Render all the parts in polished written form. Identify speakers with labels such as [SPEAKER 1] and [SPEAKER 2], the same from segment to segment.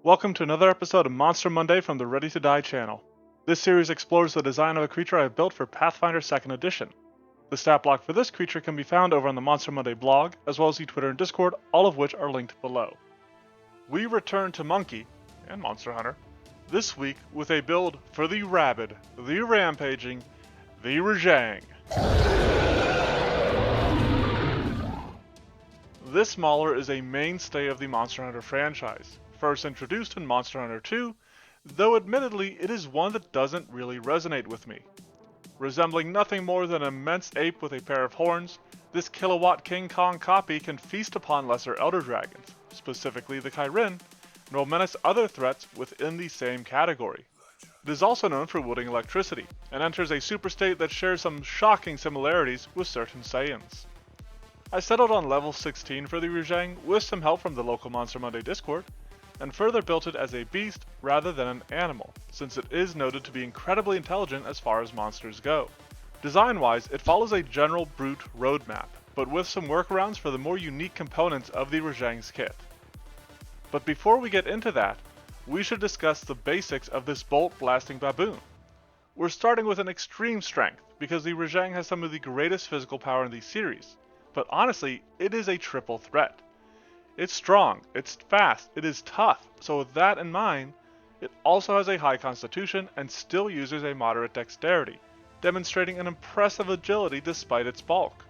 [SPEAKER 1] Welcome to another episode of Monster Monday from the Ready to Die channel. This series explores the design of a creature I have built for Pathfinder 2nd Edition. The stat block for this creature can be found over on the Monster Monday blog, as well as the Twitter and Discord, all of which are linked below. We return to Monkey, and Monster Hunter, this week with a build for the Rabid, the Rampaging, the Rajang. This Mauler is a mainstay of the Monster Hunter franchise, first introduced in Monster Hunter 2, though admittedly it is one that doesn't really resonate with me. Resembling nothing more than an immense ape with a pair of horns, this kilowatt King Kong copy can feast upon lesser elder dragons, specifically the Kyrin, and will menace other threats within the same category. It is also known for wielding electricity, and enters a super state that shares some shocking similarities with certain Saiyans. I settled on level 16 for the Rajang with some help from the local Monster Monday Discord, and further built it as a beast rather than an animal, since it is noted to be incredibly intelligent as far as monsters go. Design-wise, it follows a general brute roadmap, but with some workarounds for the more unique components of the Rajang's kit. But before we get into that, we should discuss the basics of this bolt-blasting baboon. We're starting with an extreme strength, because the Rajang has some of the greatest physical power in the series, but honestly, it is a triple threat. It's strong, it's fast, it is tough, so with that in mind, it also has a high constitution and still uses a moderate dexterity, demonstrating an impressive agility despite its bulk.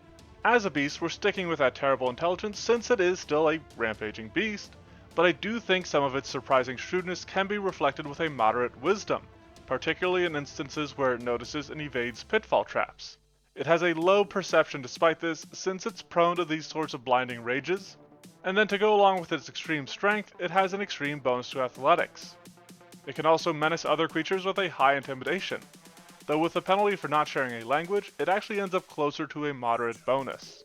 [SPEAKER 1] As a beast, we're sticking with that terrible intelligence since it is still a rampaging beast, but I do think some of its surprising shrewdness can be reflected with a moderate wisdom, particularly in instances where it notices and evades pitfall traps. It has a low perception despite this, since it's prone to these sorts of blinding rages, and then to go along with its extreme strength, it has an extreme bonus to athletics. It can also menace other creatures with a high intimidation, though with the penalty for not sharing a language, it actually ends up closer to a moderate bonus.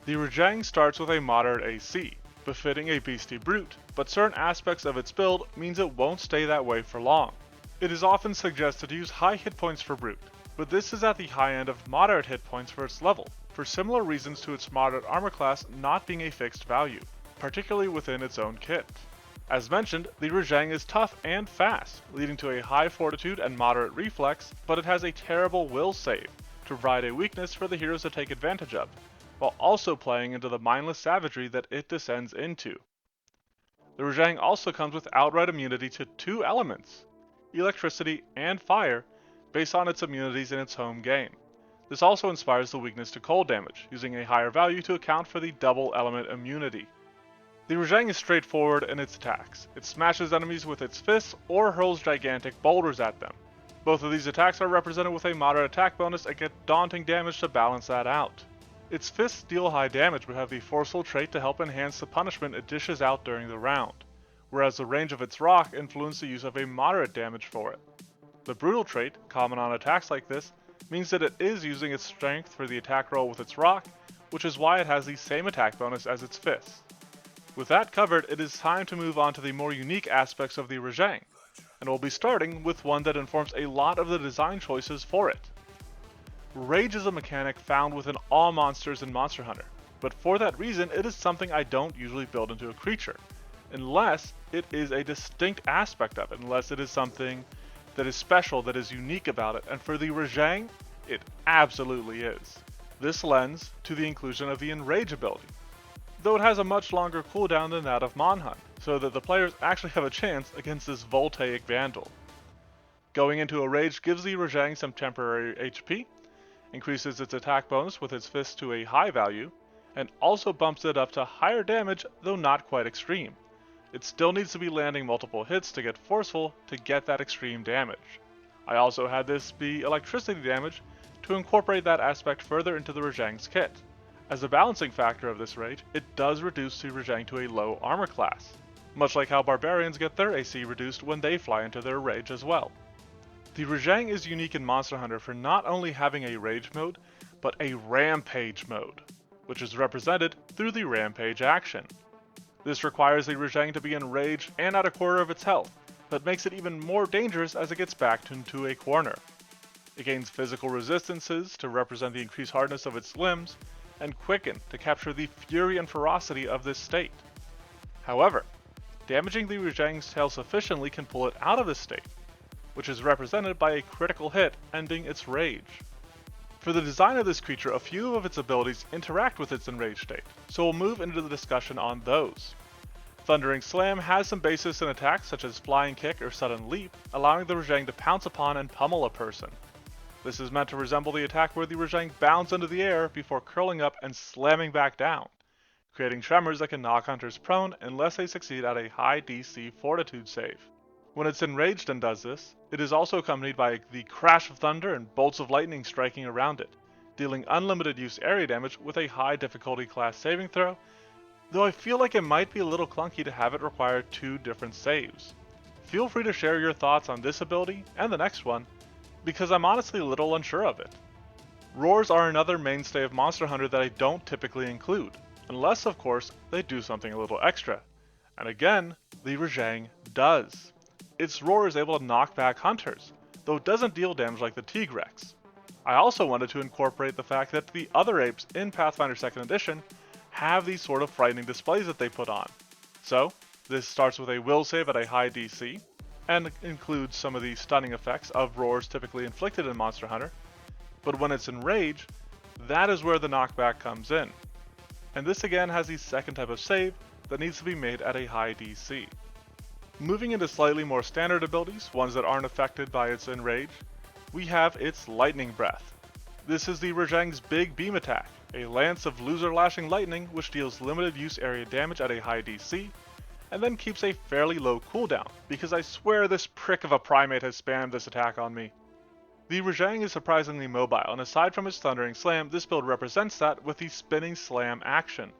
[SPEAKER 1] The Rajang starts with a moderate AC, befitting a beastie brute, but certain aspects of its build means it won't stay that way for long. It is often suggested to use high hit points for brute, but this is at the high end of moderate hit points for its level, for similar reasons to its moderate armor class not being a fixed value, particularly within its own kit. As mentioned, the Rajang is tough and fast, leading to a high fortitude and moderate reflex, but it has a terrible will save, to provide a weakness for the heroes to take advantage of, while also playing into the mindless savagery that it descends into. The Rajang also comes with outright immunity to two elements, electricity and fire, based on its immunities in its home game. This also inspires the weakness to cold damage, using a higher value to account for the double element immunity. The Rajang is straightforward in its attacks. It smashes enemies with its fists or hurls gigantic boulders at them. Both of these attacks are represented with a moderate attack bonus and get daunting damage to balance that out. Its fists deal high damage but have the forceful trait to help enhance the punishment it dishes out during the round, whereas the range of its rock influences the use of a moderate damage for it. The brutal trait, common on attacks like this, means that it is using its strength for the attack roll with its rock, which is why it has the same attack bonus as its fists. With that covered, it is time to move on to the more unique aspects of the Rajang, and we'll be starting with one that informs a lot of the design choices for it. Rage is a mechanic found within all monsters in Monster Hunter, but for that reason it is something I don't usually build into a creature, unless it is a distinct aspect of it, unless it is something that is special, that is unique about it, and for the Rajang, it absolutely is. This lends to the inclusion of the Enrage ability, though it has a much longer cooldown than that of Monhunt, so that the players actually have a chance against this voltaic vandal. Going into a rage gives the Rajang some temporary HP, increases its attack bonus with its fist to a high value, and also bumps it up to higher damage, though not quite extreme. It still needs to be landing multiple hits to get forceful to get that extreme damage. I also had this be electricity damage to incorporate that aspect further into the Rajang's kit. As a balancing factor of this rage, it does reduce the Rajang to a low armor class, much like how barbarians get their AC reduced when they fly into their rage as well. The Rajang is unique in Monster Hunter for not only having a rage mode, but a rampage mode, which is represented through the rampage action. This requires the Rajang to be enraged and at a quarter of its health, but makes it even more dangerous as it gets backed into a corner. It gains physical resistances to represent the increased hardness of its limbs, and quicken to capture the fury and ferocity of this state. However, damaging the Rajang's tail sufficiently can pull it out of this state, which is represented by a critical hit ending its rage. For the design of this creature, a few of its abilities interact with its enraged state, so we'll move into the discussion on those. Thundering Slam has some basis in attacks such as Flying Kick or Sudden Leap, allowing the Rajang to pounce upon and pummel a person. This is meant to resemble the attack where the Rajang bounds into the air before curling up and slamming back down, creating tremors that can knock hunters prone unless they succeed at a high DC Fortitude save. When it's enraged and does this, it is also accompanied by the crash of thunder and bolts of lightning striking around it, dealing unlimited use area damage with a high difficulty class saving throw, though I feel like it might be a little clunky to have it require 2 different saves. Feel free to share your thoughts on this ability and the next one, because I'm honestly a little unsure of it. Roars are another mainstay of Monster Hunter that I don't typically include, unless of course they do something a little extra. And again, the Rajang does. Its roar is able to knock back hunters, though it doesn't deal damage like the Tigrex. I also wanted to incorporate the fact that the other apes in Pathfinder 2nd Edition have these sort of frightening displays that they put on. So, this starts with a will save at a high DC, and includes some of the stunning effects of roars typically inflicted in Monster Hunter, but when it's enraged, that is where the knockback comes in. And this again has the second type of save that needs to be made at a high DC. Moving into slightly more standard abilities, ones that aren't affected by its enrage, we have its Lightning Breath. This is the Rajang's big beam attack, a lance of loser lashing lightning which deals limited use area damage at a high DC, and then keeps a fairly low cooldown, because I swear this prick of a primate has spammed this attack on me. The Rajang is surprisingly mobile, and aside from its Thundering Slam, this build represents that with the Spinning Slam action.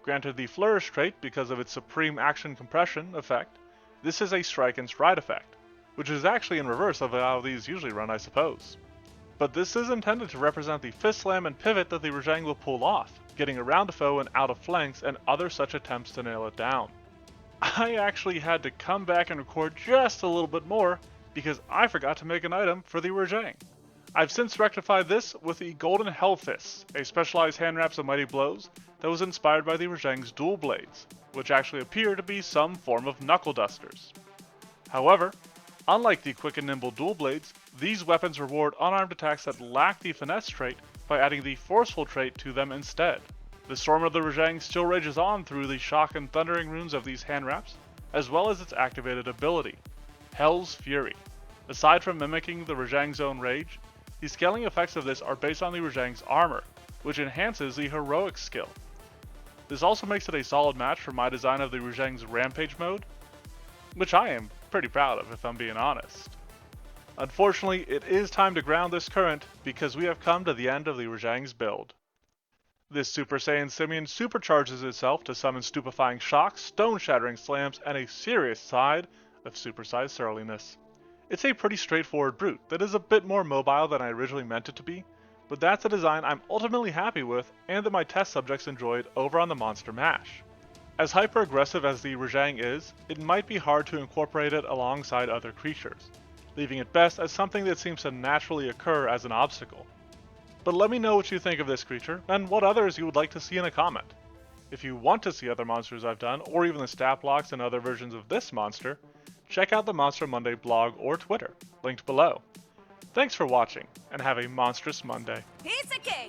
[SPEAKER 1] Granted the Flourish trait because of its Supreme Action Compression effect, this is a Strike and Stride effect, which is actually in reverse of how these usually run, I suppose. But this is intended to represent the Fist Slam and Pivot that the Rajang will pull off, getting around a foe and out of flanks and other such attempts to nail it down. I actually had to come back and record just a little bit more because I forgot to make an item for the Rajang. I've since rectified this with the Golden Hell Fists, a specialized hand wraps of mighty blows that was inspired by the Rajang's dual blades, which actually appear to be some form of knuckle dusters. However, unlike the quick and nimble dual blades, these weapons reward unarmed attacks that lack the finesse trait by adding the forceful trait to them instead. The storm of the Rajang still rages on through the shock and thundering runes of these hand wraps, as well as its activated ability, Hell's Fury. Aside from mimicking the Rajang's own rage, the scaling effects of this are based on the Rajang's armor, which enhances the heroic skill. This also makes it a solid match for my design of the Rajang's Rampage mode, which I am pretty proud of if I'm being honest. Unfortunately, it is time to ground this current because we have come to the end of the Rajang's build. This Super Saiyan Simian supercharges itself to summon stupefying shocks, stone-shattering slams, and a serious side of supersized surliness. It's a pretty straightforward brute that is a bit more mobile than I originally meant it to be, but that's a design I'm ultimately happy with and that my test subjects enjoyed over on the Monster Mash. As hyper-aggressive as the Rajang is, it might be hard to incorporate it alongside other creatures, leaving it best as something that seems to naturally occur as an obstacle. But let me know what you think of this creature, and what others you would like to see in a comment. If you want to see other monsters I've done, or even the stat blocks and other versions of this monster, check out the Monster Monday blog or Twitter, linked below. Thanks for watching, and have a monstrous Monday.
[SPEAKER 2] Piece of cake!